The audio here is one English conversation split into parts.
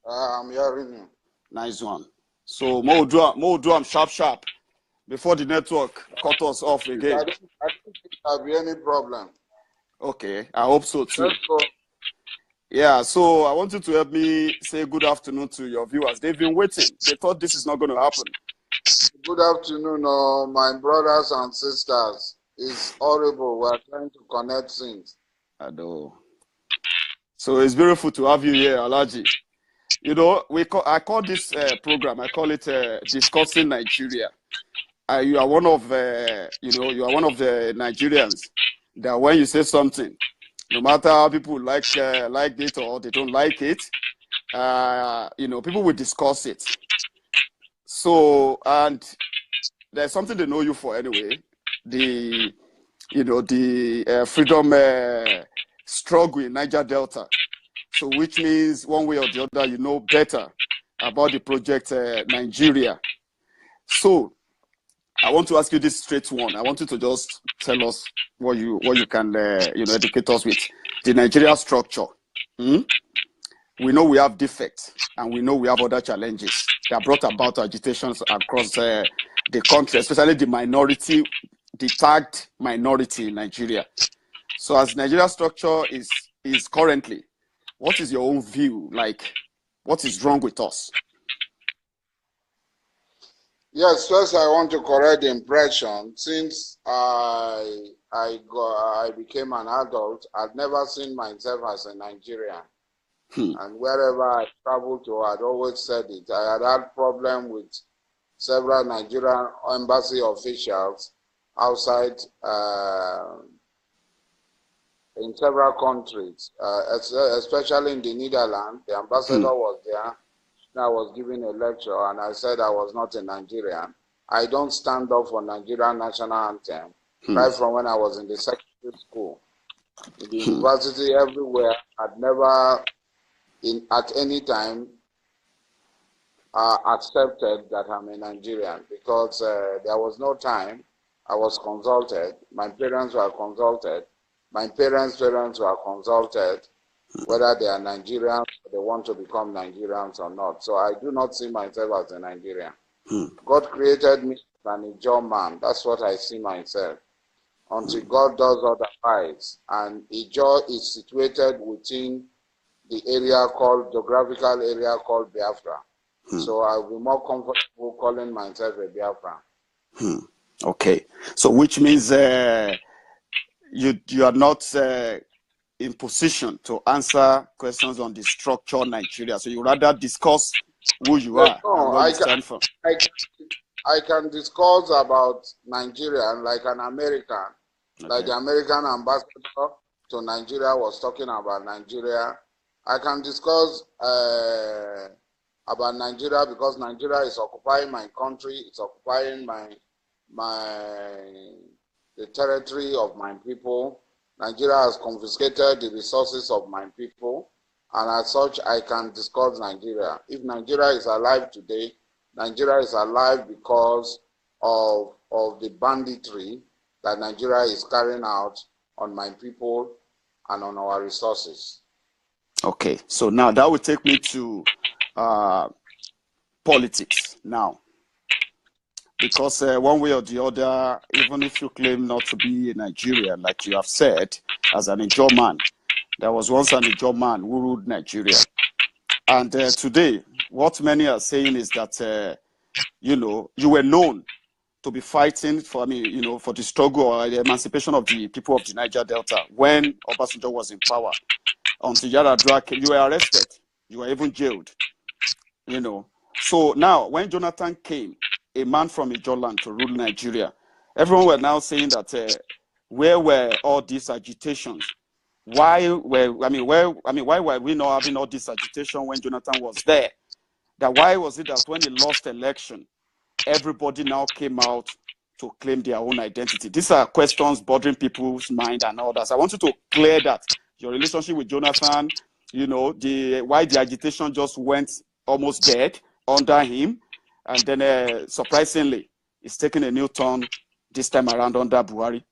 I'm hearing you. Nice one. So more do am sharp before the network cut us off again. I don't think there'll be any problem. Okay, I hope so too. Let's go. Yeah, so I want you to help me say good afternoon to your viewers. They've been waiting. They thought this is not going to happen. Good afternoon, my brothers and sisters. It's horrible. We're trying to connect things. I know. So it's beautiful to have you here, Alaji. You know, I call this program, I call it Discussing Nigeria. You are one of you are one of the Nigerians that when you say something, no matter how people like it or they don't like it, people will discuss it. So, and there's something they know you for anyway, the freedom struggle in Niger Delta. So, which means one way or the other, you know better about the project Nigeria. So, I want to ask you this straight one. I want you to just tell us what you can educate us with the Nigeria structure. We know we have defects and we know we have other challenges that brought about agitations across the country, especially the tagged minority in Nigeria. So as Nigeria structure is currently, what is your own view? Like, what is wrong with us? Yes, first I want to correct the impression. Since I became an adult, I've never seen myself as a Nigerian. And wherever I traveled to, I'd always said it. I had problem with several Nigerian embassy officials outside in several countries, especially in the Netherlands. The ambassador was there. I was giving a lecture and I said I was not a Nigerian. I don't stand up for Nigerian national anthem. Right from when I was in the secondary school, in the university, everywhere, I'd never at any time accepted that I'm a Nigerian because there was no time. I was consulted. My parents were consulted. My parents' parents were consulted whether they are Nigerians or they want to become Nigerians or not. So I do not see myself as a Nigerian. God created me as an Ijaw man. That's what I see myself. Until God does otherwise. And Ijaw is situated within the geographical area called Biafra. So I'll be more comfortable calling myself a Biafra. Okay. So which means you are not in position to answer questions on the structure of Nigeria. So you rather discuss who you are and where you stand for. I can discuss about Nigeria like an American, like the American ambassador to Nigeria was talking about Nigeria. I can discuss about Nigeria because Nigeria is occupying my country. It's occupying the territory of my people. Nigeria has confiscated the resources of my people, and as such, I can discuss Nigeria. If Nigeria is alive today, Nigeria is alive because of the banditry that Nigeria is carrying out on my people and on our resources. Okay, so now that will take me to politics now. Because one way or the other, even if you claim not to be a Nigerian, like you have said, as an Ijaw man, there was once an Ijaw man who ruled Nigeria. And today, what many are saying is that, you were known to be fighting for, for the struggle or the emancipation of the people of the Niger Delta when Obasanjo was in power. Until Yaradua came, you were arrested. You were even jailed, So now, when Jonathan came, a man from Ijaw land to rule Nigeria, everyone were now saying that where were all these agitations? Why were we not having all this agitation when Jonathan was there? That why was it that when he lost election, everybody now came out to claim their own identity? These are questions bothering people's mind and all that. So I want you to clear that. Your relationship with Jonathan, why the agitation just went almost dead under him. And then, surprisingly, it's taking a new turn this time around under Buhari.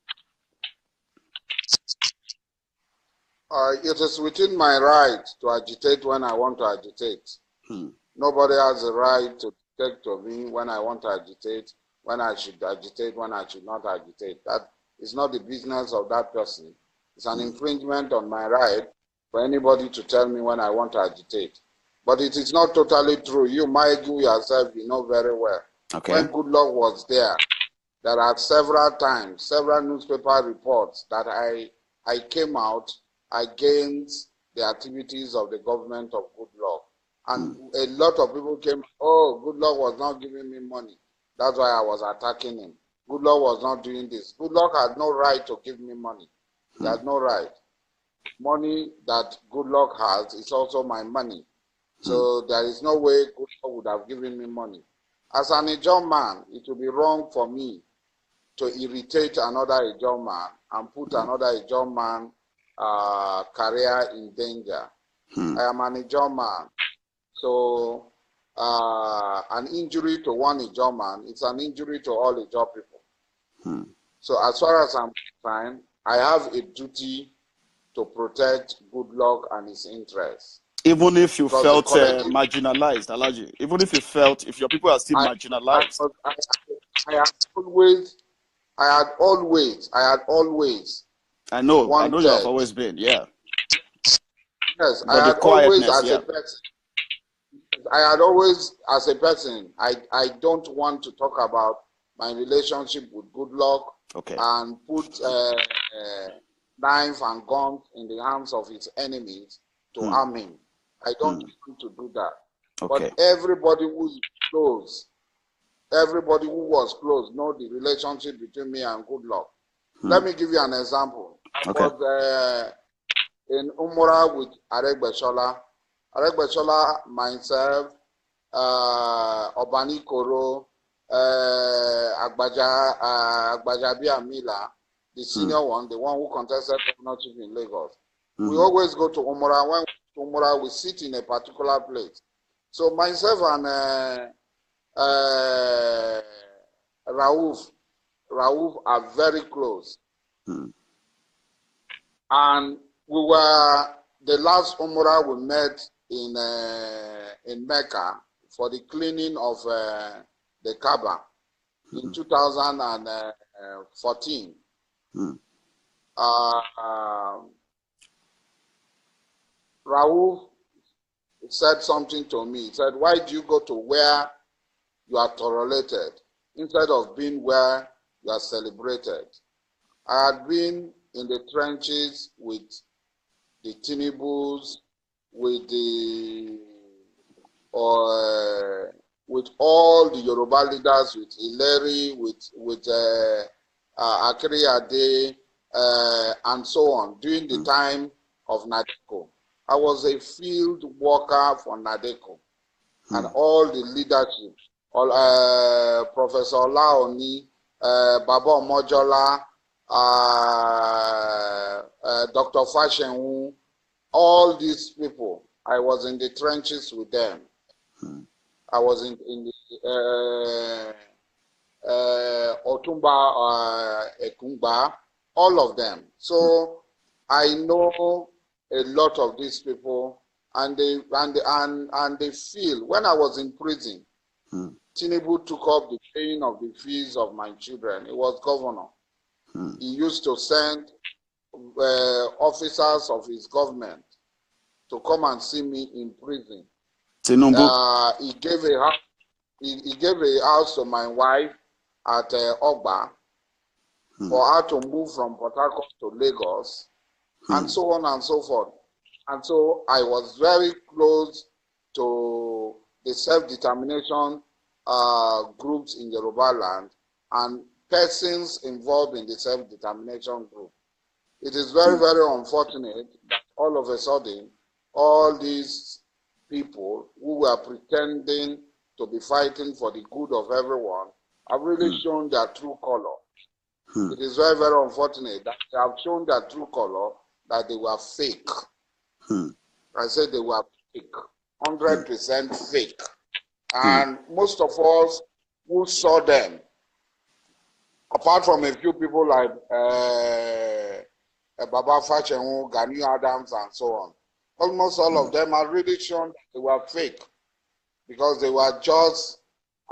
It is within my right to agitate when I want to agitate. Nobody has the right to dictate to me when I want to agitate, when I should agitate, when I should not agitate. That is not the business of that person. It's an infringement on my right for anybody to tell me when I want to agitate. But it is not totally true. You, Maigu, yourself, you know very well. Okay. When Goodluck was there are several times, several newspaper reports that I came out against the activities of the government of Goodluck. And a lot of people came, oh, Goodluck was not giving me money. That's why I was attacking him. Goodluck was not doing this. Goodluck had no right to give me money. He had no right. Money that Goodluck has is also my money. So there is no way Goodluck would have given me money. As an Ijaw man, it would be wrong for me to irritate another Ijaw man and put another Ijaw man career in danger. I am an Ijaw man. So an injury to one Ijaw man is an injury to all Ijaw people. So as far as I'm concerned, I have a duty to protect Goodluck and his interests. Even if you felt marginalized, Alhaji, even if you felt, if your people are still marginalized. I had always. I know you have always been, yeah. Yes, but I had always as a person. I had always, as a person, I don't want to talk about my relationship with Goodluck and put knife and guns in the hands of his enemies to harm him. I don't want to do that. But everybody who is close, everybody who was close, know the relationship between me and Goodluck. Let me give you an example. I was in Umura with Aregbesola. Aregbesola, myself, Obani Koro, Agbaja Biamila, the senior one, the one who contested governorship in Lagos. We always go to Umura. When we go to Umura, we sit in a particular place. So myself and Raouf are very close. And we were the last Umura we met in Mecca for the cleaning of the Kaaba in 2014. Raouf said something to me. He said, why do you go to where you are tolerated instead of being where you are celebrated? I had been in the trenches with the Tinubu's, with all the Yoruba leaders, with Ileri, with Akiri Ade, and so on, during the time of Nadeko. I was a field worker for Nadeko, and all the leadership, Professor Olaoni, Baba Omojola, Dr. Fashenwu, all these people, I was in the trenches with them. I was in the Otumba, Ekungba, all of them. So I know a lot of these people, and they feel. When I was in prison, Tinubu took up the paying of the fees of my children. He was governor. He used to send officers of his government to come and see me in prison. He gave a house to my wife at Ogba for her to move from Port Harcourt to Lagos, and so on and so forth. And so I was very close to the self-determination groups in Yoruba land and persons involved in the self-determination group. It is very, very unfortunate that all of a sudden, all these people who were pretending to be fighting for the good of everyone have really shown their true color. It is very, very unfortunate that they have shown their true color, that they were fake. I said they were fake, 100% fake. And most of us who saw them, apart from a few people like Baba Fashenwu, Gani Adams, and so on, almost all of them are really shown that they were fake. because they were just,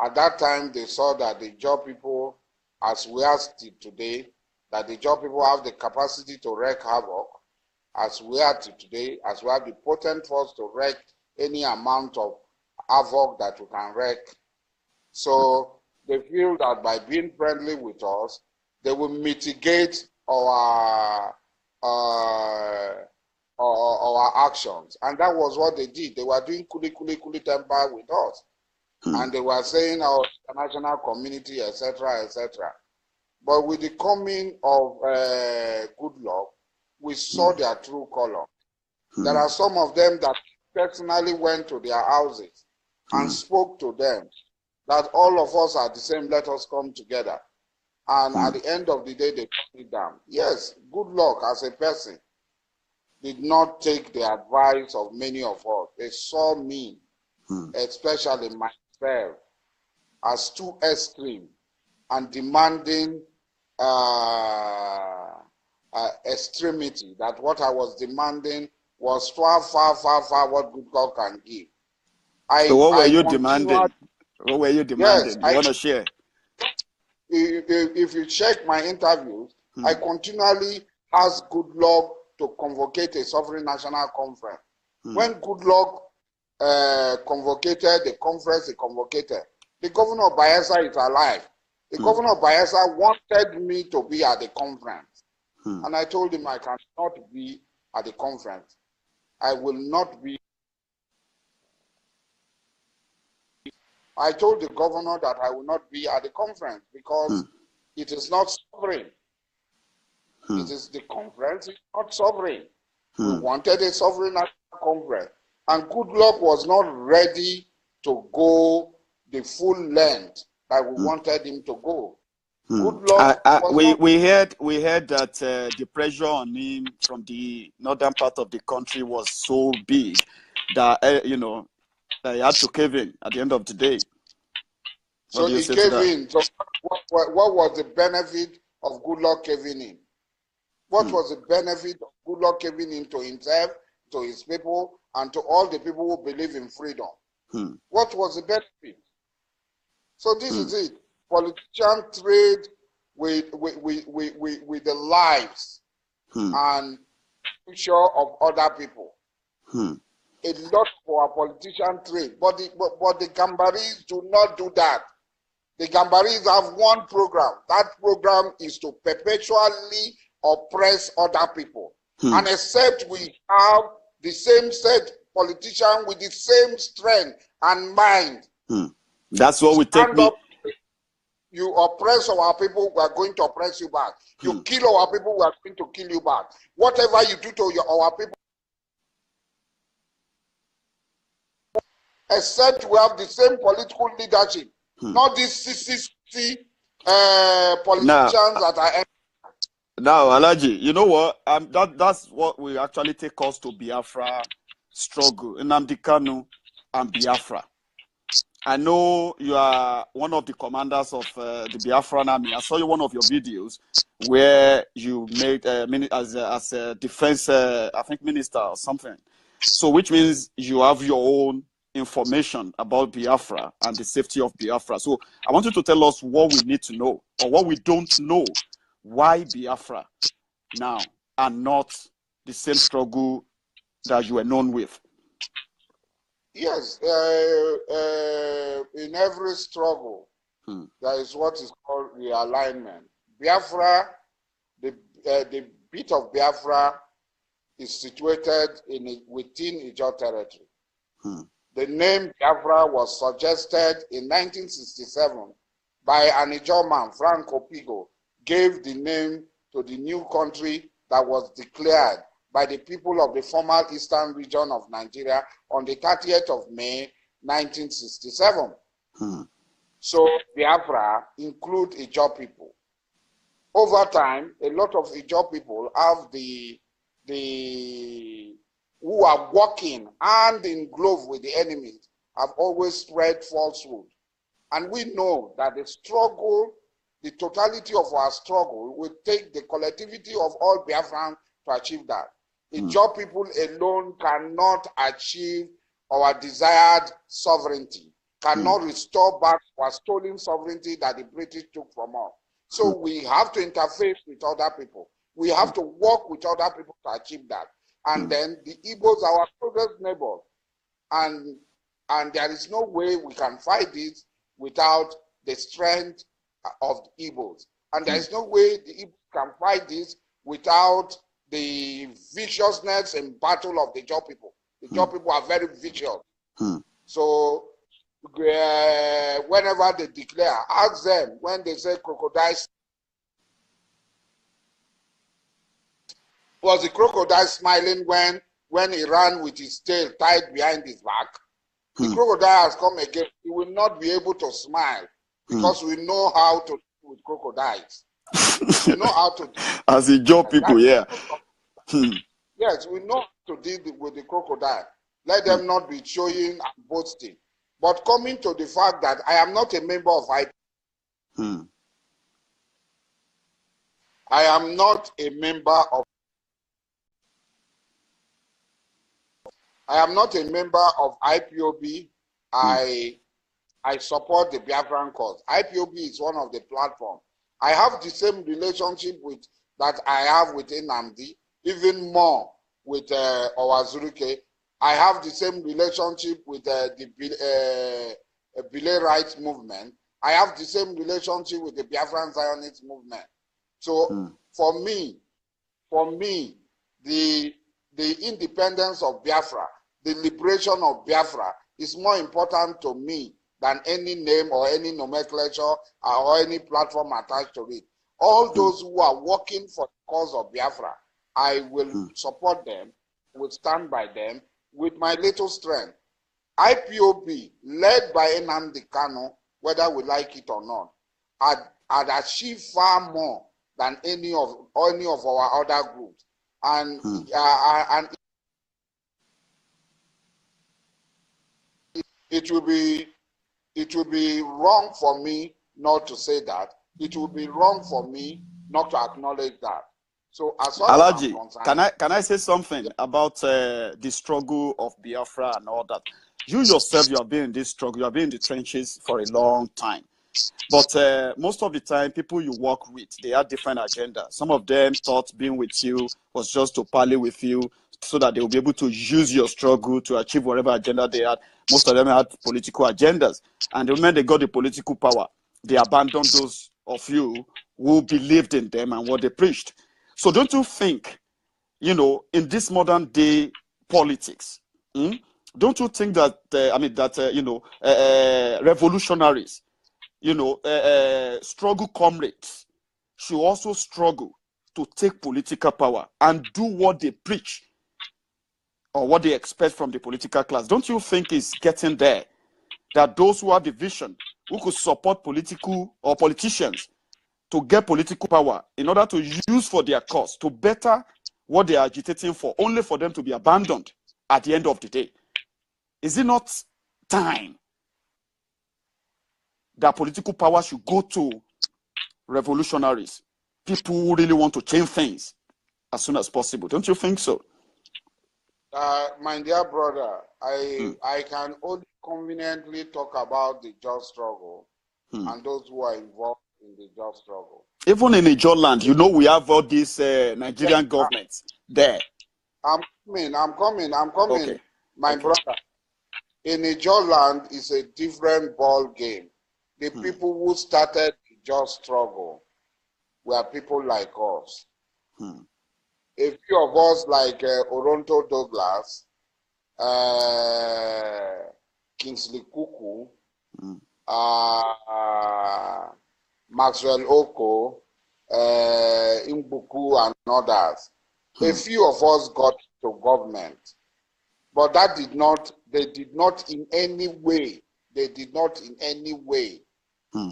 at that time, they saw that the job people, as we are still today, that the job people have the capacity to wreak havoc, as we are today, as we have the potent force to wreak any amount of havoc that we can wreak. So they feel that by being friendly with us, they will mitigate our actions. And that was what they did. They were doing kuli temper with us. And they were saying our international community, etc., etc. But with the coming of Goodluck, we saw their true color. There are some of them that personally went to their houses and spoke to them that all of us are the same, let us come together. And at the end of the day, they put it down. Yes, Goodluck as a person did not take the advice of many of us. They saw me, especially myself, as too extreme and demanding extremity, that what I was demanding was far what Goodluck can give. So what were you demanding? What were you demanding? Yes, you want to share? If you check my interviews, I continually ask Goodluck to convocate a sovereign national conference. When Goodluck convocated the conference he convocated, the governor of Bayelsa is alive. The governor of Bayelsa wanted me to be at the conference. And I told him I cannot be at the conference. I will not be. I told the governor that I will not be at the conference because it is not sovereign. It is the conference, it's not sovereign. We wanted a sovereign national conference. And Goodluck was not ready to go the full length that we wanted him to go. We heard that the pressure on him from the northern part of the country was so big that that he had to cave in at the end of the day. So he caved in. So what was the benefit of Goodluck caving in? What was the benefit of Goodluck caving in to himself, to his people, and to all the people who believe in freedom? What was the benefit? So this is it. Politicians trade with the lives and future of other people. A lot of our politicians trade, but the Gambaris do not do that. The Gambaris have one program. That program is to perpetually oppress other people. And except we have the same set politician with the same strength and mind. That's what we take me. You oppress our people, we are going to oppress you back. You kill our people, we are going to kill you back. Whatever you do to our people, except we have the same political leadership, not these CCC politicians that are. Now, Alaji, you know what? That's what will actually take us to Biafra struggle, Nnamdi Kanu and Biafra. I know you are one of the commanders of the Biafran army. I saw you one of your videos where you made as a defense, I think, minister or something. So, which means you have your own information about Biafra and the safety of Biafra. So, I want you to tell us what we need to know or what we don't know. Why Biafra now and not the same struggle that you were known with? Yes, in every struggle, there is what is called realignment. Biafra, the bit of Biafra is situated within Ijaw territory. The name Biafra was suggested in 1967 by an Ijaw man, Frank Opigo, gave the name to the new country that was declared by the people of the former eastern region of Nigeria on the 30th of May, 1967. So Biafra include Ijaw people. Over time, a lot of Ijaw people have who are working hand in glove with the enemies, have always spread falsehood. And we know that the struggle, the totality of our struggle will take the collectivity of all Biafrans to achieve that. The Ijaw people alone cannot achieve our desired sovereignty, cannot restore back our stolen sovereignty that the British took from us. So we have to interface with other people. We have to work with other people to achieve that. And then the Igbos are our closest neighbors. And there is no way we can fight this without the strength of the Igbos. And there is no way the Igbos can fight this without the viciousness and battle of the Jaw people. The Jaw people are very vicious. So whenever they declare, ask them when they say crocodiles. Was the crocodile smiling when he ran with his tail tied behind his back? The crocodile has come again. He will not be able to smile because we know how to deal with crocodiles. We know how to deal. As a job people, yeah. Yes, we know how to deal with the crocodile. Let them not be showing and boasting. But coming to the fact that I am not a member of IPOB. I am not a member of IPOB. I support the Biafran cause. IPOB is one of the platforms. I have the same relationship that I have with Nnamdi, even more with Owazuruke. I have the same relationship with the Bile Rights Movement. I have the same relationship with the Biafran Zionist movement. So for me, the independence of Biafra, the liberation of Biafra is more important to me than any name or any nomenclature or any platform attached to it. All those who are working for the cause of Biafra, I will support them, will stand by them with my little strength. IPOB, led by Nnamdi Kanu, whether we like it or not, had achieved far more than any of our other groups. And it will be wrong for me not to say that. It will be wrong for me not to acknowledge that. So as far as I'm concerned, can I say something about the struggle of Biafra and all that? You yourself, you have been in this struggle, you have been in the trenches for a long time. But most of the time, people you work with, they have different agendas. Some of them thought being with you was just to parley with you so that they will be able to use your struggle to achieve whatever agenda they had. Most of them had political agendas. And the moment they got the political power, they abandoned those of you who believed in them and what they preached. So don't you think, in this modern day politics, don't you think that, revolutionaries, struggle comrades should also struggle to take political power and do what they preach or what they expect from the political class? Don't you think it's getting there that those who have the vision, who could support politicians to get political power in order to use for their cause, to better what they are agitating for, only for them to be abandoned at the end of the day? Is it not time that political power should go to revolutionaries, people who really want to change things as soon as possible? Don't you think so? My dear brother, I can only conveniently talk about the just struggle and those who are involved in the just struggle. Even in Ijaw land, we have all these Nigerian governments there. I'm coming. Okay. My brother, in Ijaw land is a different ball game. The people who started the just struggle were people like us. A few of us like Oronto Douglas, Kingsley Kuku, Maxwell Oko, Imbuku, and others. A few of us got to government, but they did not in any way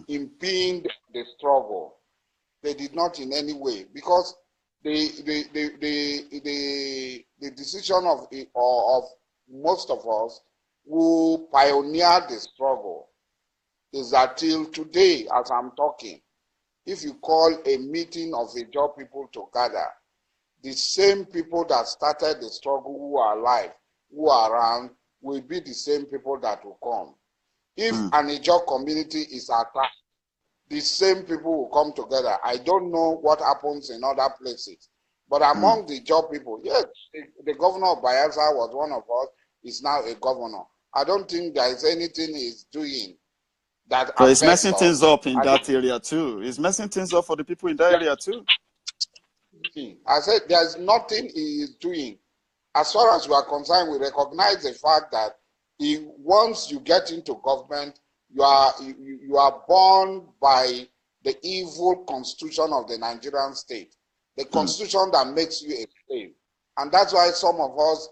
impede the struggle. They did not in any way, because the decision of most of us who pioneered the struggle is that till today, as I'm talking, if you call a meeting of the job people together, the same people that started the struggle who are alive, who are around, will be the same people that will come. If an Ijaw community is attacked, the same people will come together. I don't know what happens in other places. But among the Ijaw people, yes, the governor of Biafra was one of us, is now a governor. I don't think there is anything he's doing that But it's affects messing us. things up in that area too. It's messing things up for the people in that area too. I said there's nothing he is doing. As far as we are concerned, we recognize the fact that once you get into government, you are born by the evil constitution of the Nigerian state, the constitution that makes you a slave. And that's why some of us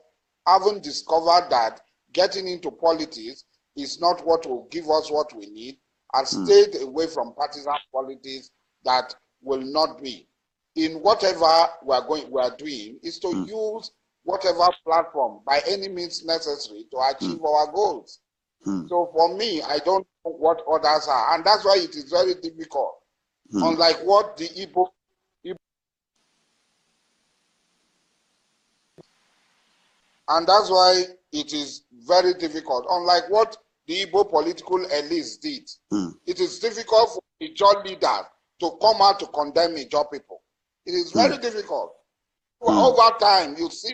haven't discovered that getting into politics is not what will give us what we need, and stayed away from partisan politics that will not be. In whatever we are doing is to use whatever platform by any means necessary to achieve our goals. So for me, I don't know what others are, and that's why it is very difficult. Unlike what the Igbo, and that's why it is very difficult. Unlike what the Igbo political elites did, it is difficult for Ijaw leaders to come out to condemn Ijaw people. It is very difficult. Over time, you see,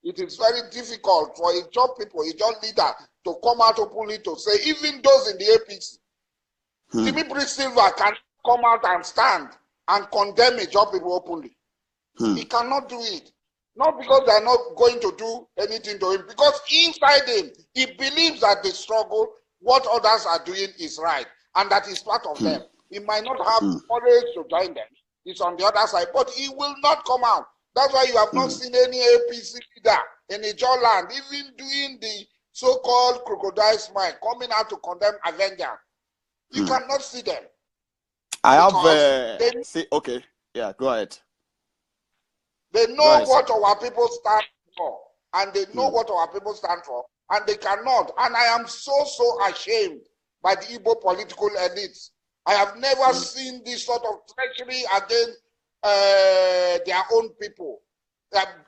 it is very difficult for Ijaw people, Ijaw leaders, to come out openly to say, even those in the APC, Dimitri Silva can come out and stand and condemn Ijaw people openly. He cannot do it. Not because they are not going to do anything to him, because inside him, he believes that the struggle, what others are doing is right, and that is part of them. He might not have courage to join them. It's on the other side, but he will not come out. That's why you have not seen any APC leader in Ijaw land, even doing the so-called crocodile smile, coming out to condemn Avenger. You cannot see them. I have okay, yeah, go ahead. They know what our people stand for, and they know what our people stand for, and they cannot. And I am so ashamed by the Igbo political elites. I have never seen this sort of treachery against their own people.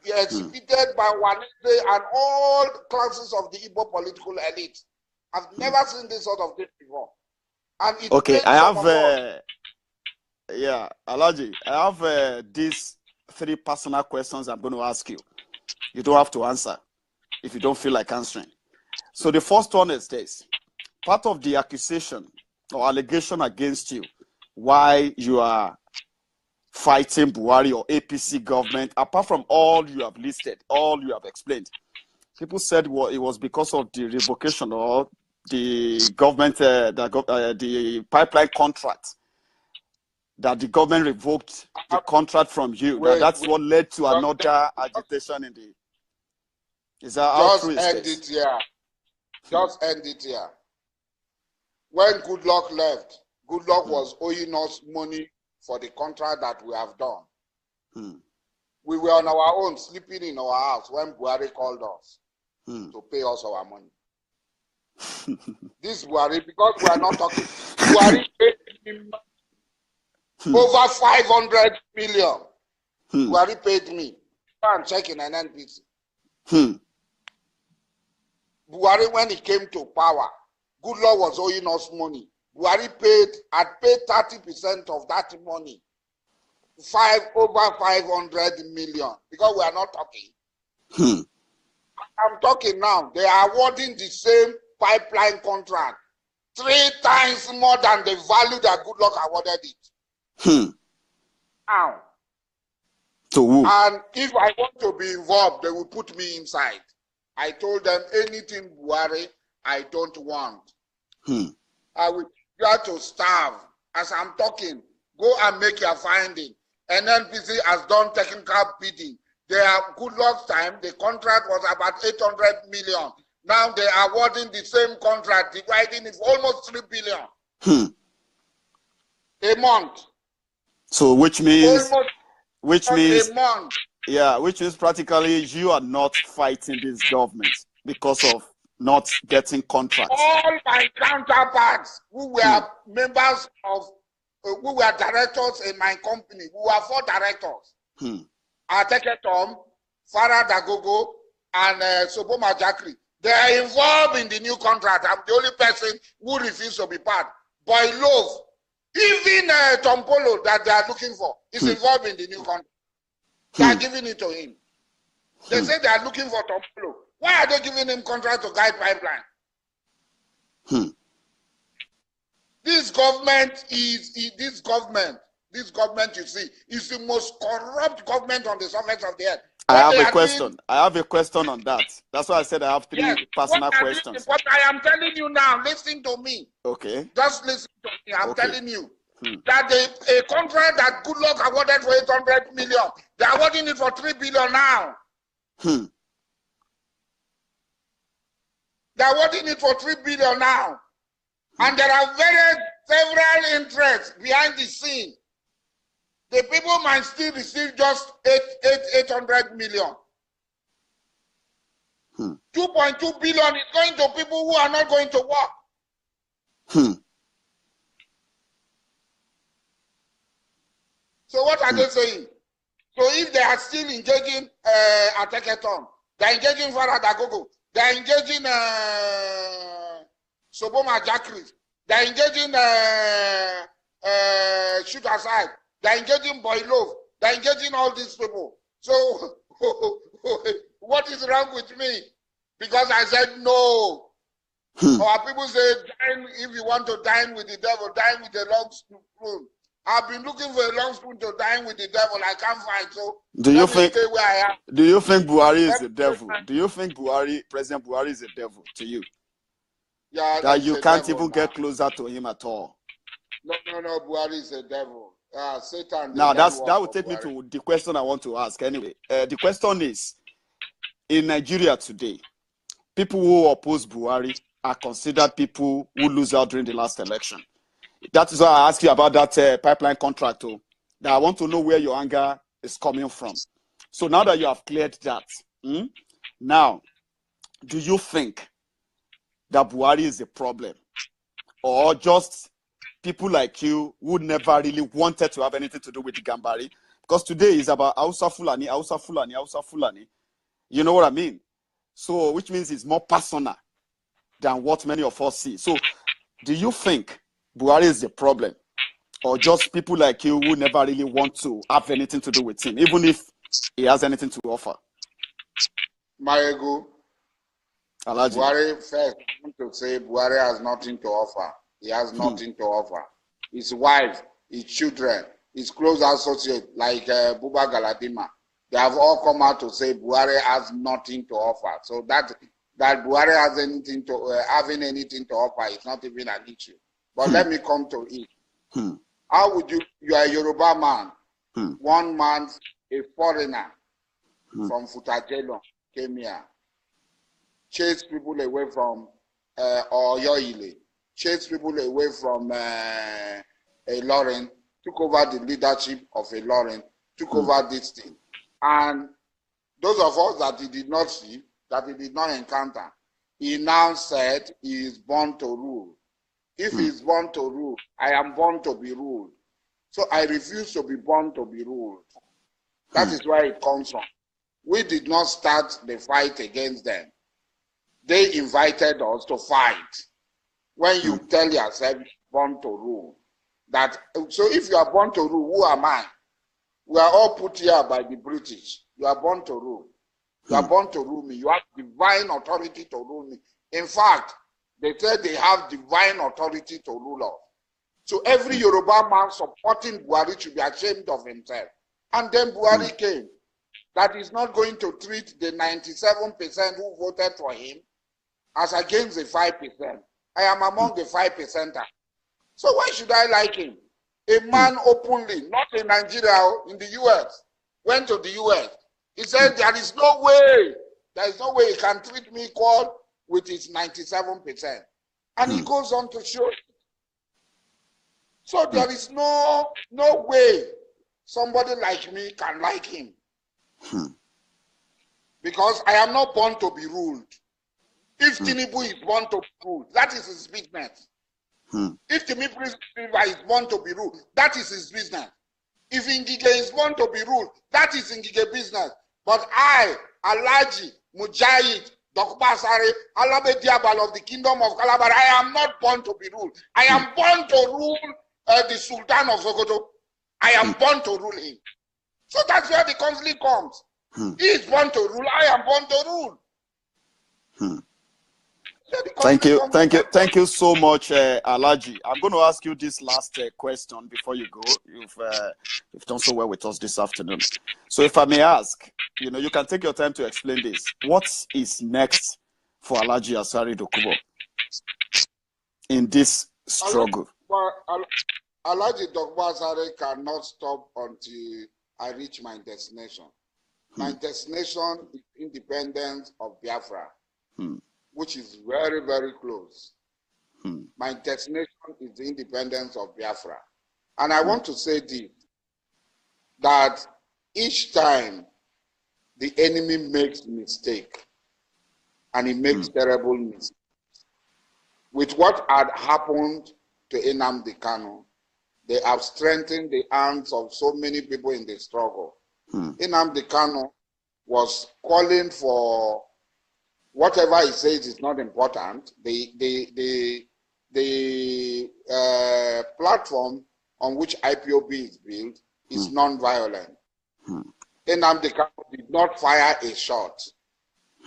Exhibited by Wanese and all classes of the Igbo political elite. I've never seen this sort of thing before. And it I have yeah, Alaji, I have these 3 personal questions I'm going to ask you. You don't have to answer if you don't feel like answering. So the first one is this. Part of the accusation or allegation against you, why you are fighting Buhari or APC government, apart from all you have listed, all you have explained, people said, well, it was because of the revocation or the government, the pipeline contract, that the government revoked the contract from you. That's what led to another agitation in the... Is that how true is this? Just end it here. Just end it here. When Goodluck left, Goodluck was owing us money for the contract that we have done. We were on our own, sleeping in our house when Buhari called us to pay us our money. This Buhari, because we are not talking, Buhari paid him over 500 million. Buhari paid me. Go and check in an NPC. Buhari, when he came to power, Goodluck was owing us money. Buhari had paid 30% of that money. Over 500 million. Because we are not talking. I'm talking now. They are awarding the same pipeline contract 3 times more than the value that Goodluck awarded it. Now. And if I want to be involved, they will put me inside. I told them anything Buhari, I don't want. I will try to starve. As I'm talking, go and make your finding. NNPC has done technical bidding. They are Goodluck's time, the contract was about 800 million. Now they are awarding the same contract, dividing it for almost 3 billion. A month. So which means a month. Yeah, which means practically you are not fighting this government because of not getting contracts. All my counterparts who were members of, who were directors in my company, who were 4 directors, Ateke Tom, Farah Dagogo, and Soboma Jakri, They are involved in the new contract. I'm the only person who refused to be part. Boy Love, even Tom Polo that they are looking for is involved in the new contract. They are giving it to him. They say they are looking for Tom Polo. Why are they giving him contract to guide pipeline? This government this government you see is the most corrupt government on the surface of the earth. I have a question. I have a question on that. That's why I said I have three personal questions. What I am telling you now, listen to me. Okay. Just listen to me. I'm telling you that a contract that Goodluck awarded for 800 million, they are awarding it for 3 billion now. They are awarding it for 3 billion now. And there are several interests behind the scene. The people might still receive just 800 million. 2.2 billion is going to people who are not going to work. So what are they saying? So if they are still engaging Ateketon, they are engaging Farah Dagogo, they are engaging Soboma Jacris, they are engaging Shoot Aside, they are engaging Boy Love, they are engaging all these people. So what is wrong with me? Because I said no. Or people say, if you want to dine with the devil, dine with a long spoon. I've been looking for a long spoon to dine with the devil. I can't find. So do you think Buhari is the devil? Do you think President Buhari is a devil to you? Yeah, that you can't even get closer to him at all. No, Buhari is a devil. Satan. Now that would take me to the question I want to ask. Anyway, the question is: in Nigeria today, people who oppose Buhari are considered people who lose out during the last election. That is why I asked you about that pipeline contract. That I want to know where your anger is coming from. So now that you have cleared that, now, do you think that Buhari is a problem, or just people like you who never really wanted to have anything to do with the Gambari? Because today is about Hausa Fulani, Hausa Fulani, Hausa Fulani. You know what I mean? So, which means it's more personal than what many of us see. So, do you think Buhari is the problem, or just people like you who never really want to have anything to do with him, even if he has anything to offer? Mayego, Alaji. Buhari, first, I want to say Buhari has nothing to offer. He has nothing to offer. His wife, his children, his close associates like Buba Galadima, they have all come out to say Buhari has nothing to offer. So that Buhari has anything to having anything to offer is not even an issue. But let me come to it. How would you are a Yoruba man, 1 month, a foreigner from Futajelo came here, chased people away from Oyoile, chased people away from Ilorin, took over the leadership of Ilorin, took over this thing. And those of us that he did not see, that he did not encounter, he now said he is born to rule. If he is born to rule, I am born to be ruled. So I refuse to be born to be ruled. That is where it comes from. We did not start the fight against them. They invited us to fight. When you tell yourself born to rule, so if you are born to rule, who am I? We are all put here by the British. You are born to rule. You are born to rule me. You have divine authority to rule me. In fact, they said they have divine authority to rule us. So every Yoruba man supporting Buhari should be ashamed of himself. And then Buhari came. That is not going to treat the 97% who voted for him as against the 5%. I am among the 5%. So why should I like him? A man openly, not in Nigeria, in the US, went to the US. He said there is no way he can treat me equal with his 97%. And he goes on to show it. So there is no way somebody like me can like him. Because I am not born to be ruled. If Tinubu is born to be ruled, that is his business. If Tinubu is born to be ruled, that is his business. If Ngige is born to be ruled, that is Ngige business. But I, Alaji, Mujahid, Dokubo'S, Alabe Diabal of the kingdom of Calabar, I am not born to be ruled. I am born to rule the Sultan of Sokoto. I am born to rule him. So that's where the conflict comes. He is born to rule. I am born to rule. Thank you so much, Alhaji. I'm going to ask you this last question before you go. You've done so well with us this afternoon. So if I may ask, you can take your time to explain this. What is next for Alhaji Asari Dokubo in this struggle? Alhaji Dokubo cannot stop until I reach my destination. My destination is independence of Biafra. Which is very, very close. My destination is the independence of Biafra. And I want to say this, that each time the enemy makes mistake, and he makes terrible mistakes, with what had happened to Nnamdi Kanu, they have strengthened the hands of so many people in the struggle. Nnamdi Kanu was calling for whatever he says is not important. The platform on which IPOB is built is non-violent. Nnamdi Kanu did not fire a shot.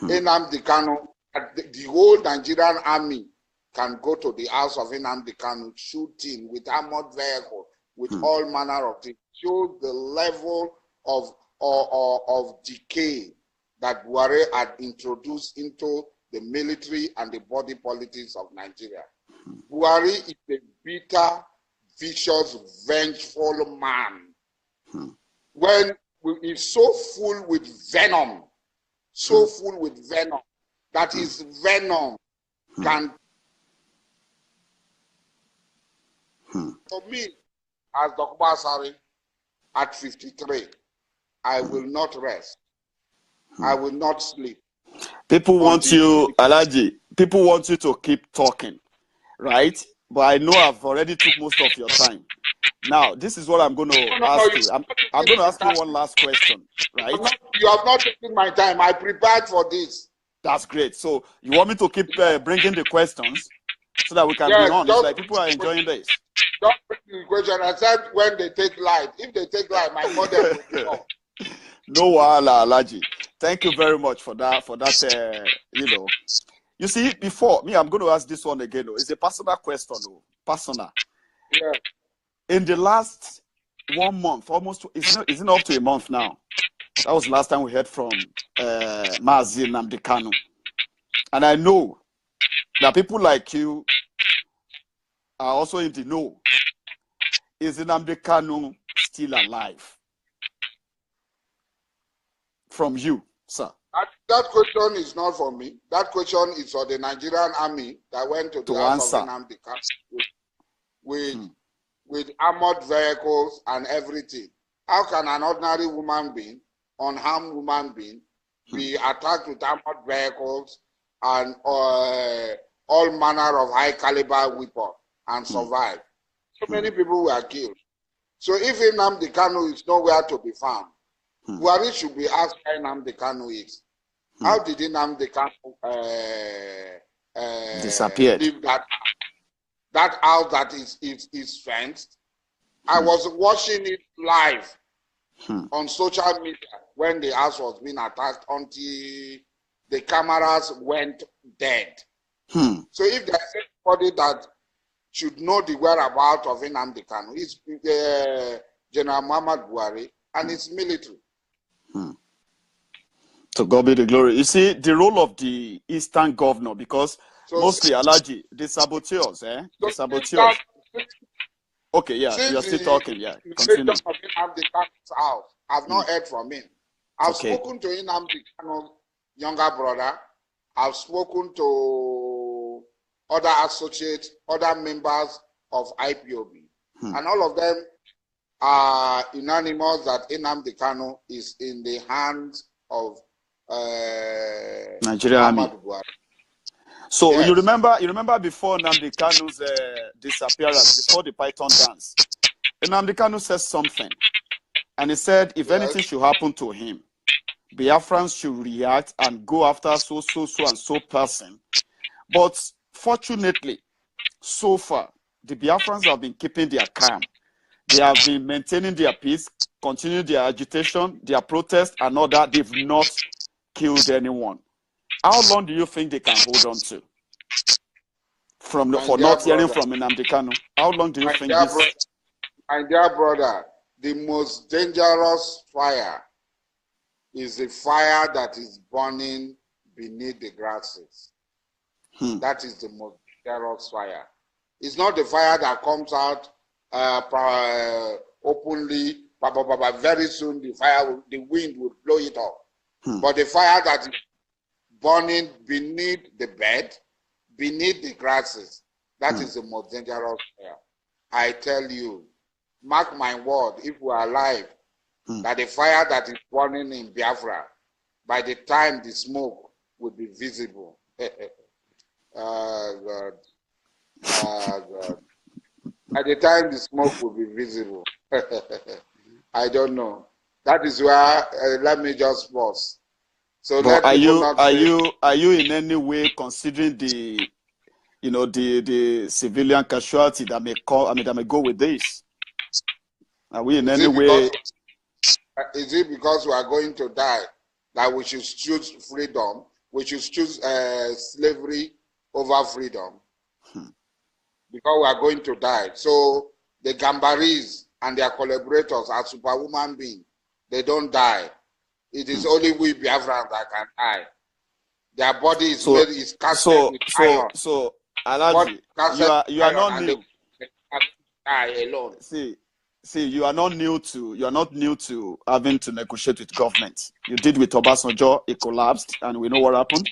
Nnamdi Kanu, the whole Nigerian army can go to the house of Nnamdi Kanu, shooting with armored vehicle, with all manner of things. Shows the level of decay that Buhari had introduced into the military and the body politics of Nigeria. Buhari is a bitter, vicious, vengeful man. When he's so full with venom, that his venom can... For me, as Dokubo'S at 53, I will not rest. I will not sleep. People want you, Alhaji, people want you to keep talking, right? But I know I've already took most of your time. Now, this is what I'm going to ask you. I'm going to ask you one last question, right? You have not taken my time. I prepared for this. That's great. So you want me to keep bringing the questions so that we can be honest, like people are enjoying this? Don't bring the question, except when they take light. If they take light, my mother will know. No, Alhaji. Thank you very much for that. You see, before me, I'm going to ask this one again. It's a personal question. Personal. Yeah. In the last 1 month, almost, isn't up to a month now. That was the last time we heard from Mazi Nnamdi Kanu. And I know that people like you are also in the know. Is Nnamdi Kanu still alive? From you, sir. That question is not for me. That question is for the Nigerian army that went to the house of Nnamdi Kanu with armored vehicles and everything. How can an ordinary woman being, unarmed woman being, be attacked with armored vehicles and all manner of high caliber weapons and survive? So many people were killed. So if Nnamdi Kanu is nowhere to be found, Buhari should be asked where Nnamdi Kanu is. How did Nnamdi Kanu disappear? Leave that house that is fenced? I was watching it live on social media when the house was being attacked until the cameras went dead. So if there's anybody that should know the whereabouts of Nnamdi Kanu, it's General Muhammad Buhari and his military. To God be the glory. You see, the role of the Eastern governor, because mostly, Alhaji, the saboteurs, The saboteurs. Okay, yeah, you're still talking, yeah. Continue. Nnamdi Kanu's house, I've not heard from him. I've spoken to Nnamdi Kanu's younger brother. I've spoken to other associates, other members of IPOB. And all of them are unanimous that Nnamdi Kanu is in the hands of Nigeria Army. So yes. you remember before Nnamdi Kanu's disappearance, before the Python dance, Nnamdi Kanu said something, and he said if anything should happen to him, Biafrans should react and go after so and so person. But fortunately, so far, the Biafrans have been keeping their calm. They have been maintaining their peace, continuing their agitation, their protest, and all that. They've not killed anyone. How long do you think they can hold on to? For not hearing from Nnamdi Kanu? How long do you think this? My dear brother, the most dangerous fire is the fire that is burning beneath the grasses. That is the most dangerous fire. It's not the fire that comes out openly. Very soon the wind will blow it up. But the fire that is burning beneath the bed, beneath the grasses, that is the most dangerous fire. I tell you, mark my word, if we are alive, that the fire that is burning in Biafra, by the time the smoke will be visible. God. God. By the time the smoke will be visible. I don't know. That is where, let me just pause. So but are you in any way considering the the civilian casualty that may that may go with this? Are we in any way? Is it because we are going to die that we should choose freedom? We should choose slavery over freedom? Because we are going to die. So the Gambaris and their collaborators are superhuman beings. They don't die. It is only we Biafrans that can die. Their body is casted with iron. So Alaji, you are not new. They die alone. See, you are not new to having to negotiate with government. You did with Obasanjo, it collapsed, and we know what happened.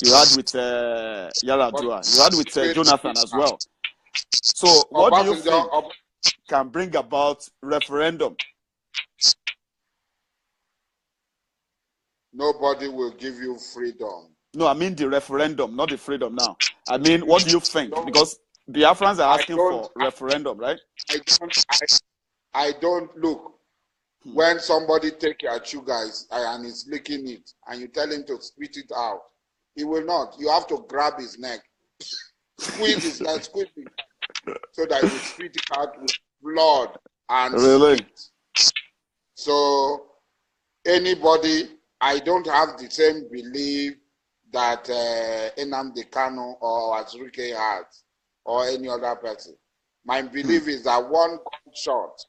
You had with Yaradua, you had with Jonathan as well. So, what do you think can bring about referendum? Nobody will give you freedom. No, I mean the referendum, not the freedom now. I mean, what do you think? Because Biafrans are asking for referendum, right? I don't look. When somebody take your sugar and is licking it, and you tell him to spit it out, he will not. You have to grab his neck, squeeze his neck, squeeze it, so that he will spit it out with blood and spit. So anybody, I don't have the same belief that Nnamdi Kanu or Azuke has, or any other person. My belief is that one gunshot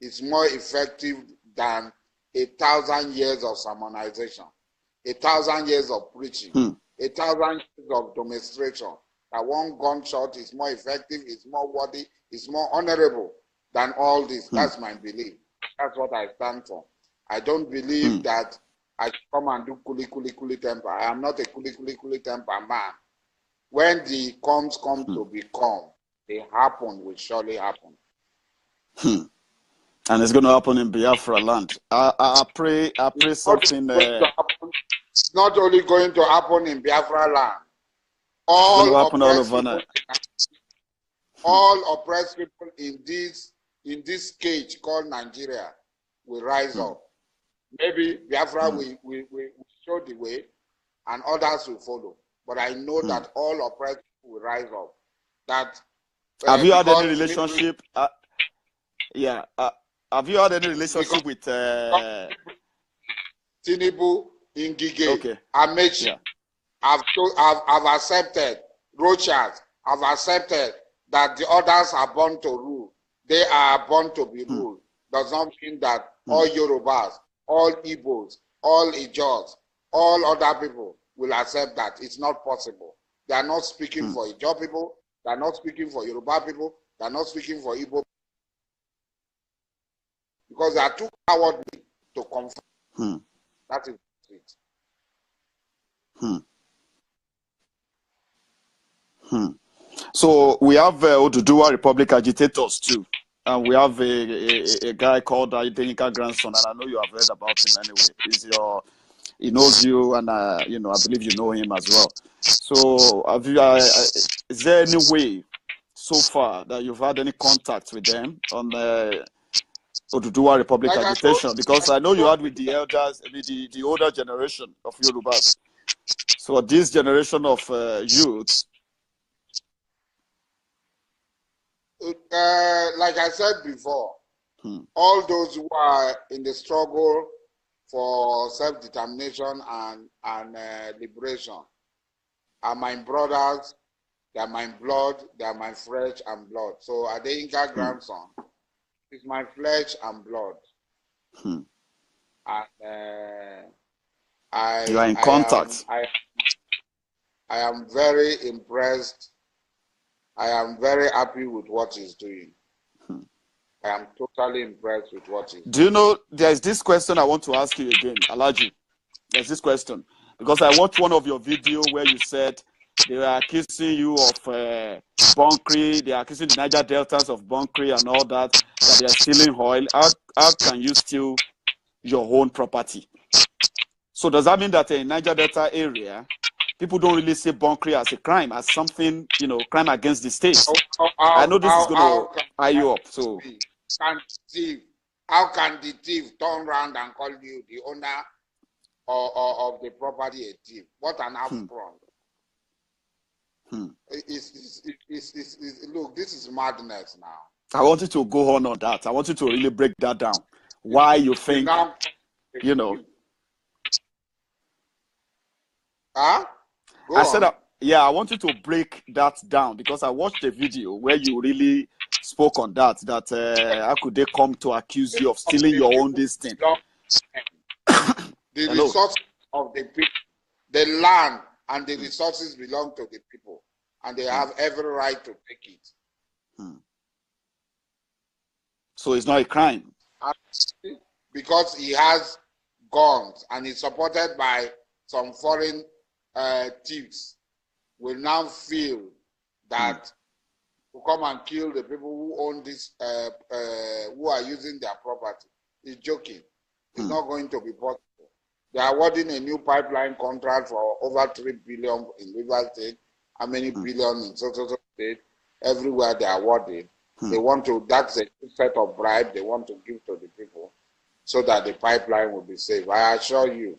is more effective than 1,000 years of sermonization, 1,000 years of preaching, 1,000 years of demonstration. That one gunshot is more effective, is more worthy, is more honorable than all this. That's my belief. That's what I stand for. I don't believe that I come and do kuli temper. I am not a kuli temper man. When the comes to become, they happen, will surely happen. And it's going to happen in Biafra land. I pray something. It's not only going to happen in Biafra land. All oppressed people in this cage called Nigeria will rise up. Maybe Biafra will show the way, and others will follow. But I know that all oppressed people will rise up. That have you had any relationship? Have you had any relationship with Tinubu, Ngige, okay. Amechi? Yeah. I've accepted. Rochas, I've accepted that the others are born to rule. They are born to be ruled. Does not mean that all Yorubas, all Igbos, all Ijos, all other people will accept that. It's not possible. They are not speaking for Ijo people. They are not speaking for Yoruba people. They are not speaking for Igbo. Because they are too cowardly to confront. That is it. So we have Oduduwa Republic agitators too. And we have a guy called Idenika Grandson, and I know you have heard about him anyway. He knows you, and I believe you know him as well. So is there any way so far that you've had any contact with them on Oduduwa Republic Like agitation? Because I know you had with the elders, I mean, the older generation of Yorubas. So this generation of youth. Like I said before, all those who are in the struggle for self-determination and liberation are my brothers, they are my blood, they are my flesh and blood. So Adeyinka grandson is my flesh and blood. And you are in contact. I am very impressed. I am very happy with what he's doing. I am totally impressed with what he's doing. Do you know, there's this question I want to ask you again, Alhaji. There's this question. Because I watched one of your videos where you said they were accusing you of bunkering, they are accusing the Niger Deltas of bunkering and all that they are stealing oil. How can you steal your own property? So does that mean that in Niger Delta area, people don't really see bunkering as a crime, as something, crime against the state? I know this is going to eye you up. So how can the thief turn around and call you the owner of the property a thief? What an affront. Look, this is madness now. I want you to go on that. I want you to really break that down. Why you think, Huh? I said, I want you to break that down because I watched a video where you really spoke on that how could they come to accuse you of stealing your own this thing? The resources of the people, the land and the resources belong to the people, and they have every right to take it. So it's not a crime. Because he has guns and is supported by some foreign thieves, will now feel that to come and kill the people who own this, who are using their property. He's joking. It's not going to be possible. They are awarding a new pipeline contract for over 3 billion in Rivers State. How many billion in so state? Everywhere they are awarding. They want to, that's a set of bribe they want to give to the people so that the pipeline will be safe. I assure you,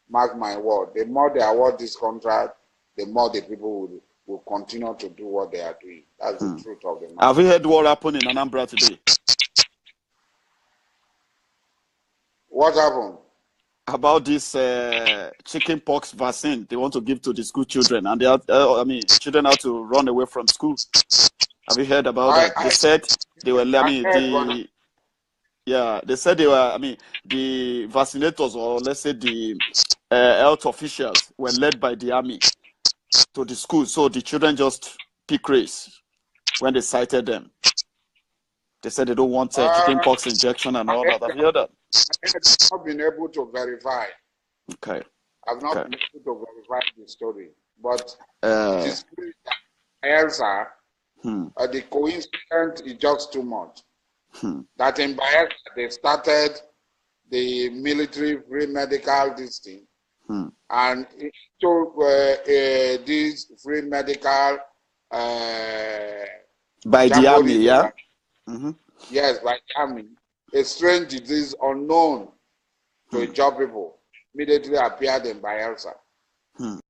mark my word, the more they award this contract, the more the people will continue to do what they are doing. That's the truth of the matter. Have you heard what happened in Anambra today? What happened? About this chicken pox vaccine they want to give to the school children, and they are, children have to run away from school. Have you heard about that? They said they were, they said they were, the vaccinators, or let's say the health officials were led by the army to the school. So the children just pick race when they cited them. They said they don't want chicken pox injection and all that. Have you heard that? I've not been able to verify. Okay. I've not been able to verify the story. But it is Elsa. The coincidence is just too much. That in Biafra they started the military free medical this thing, and it took this free medical by the army, yeah. Yes, by the army. A strange disease unknown to job people immediately appeared in Biafra.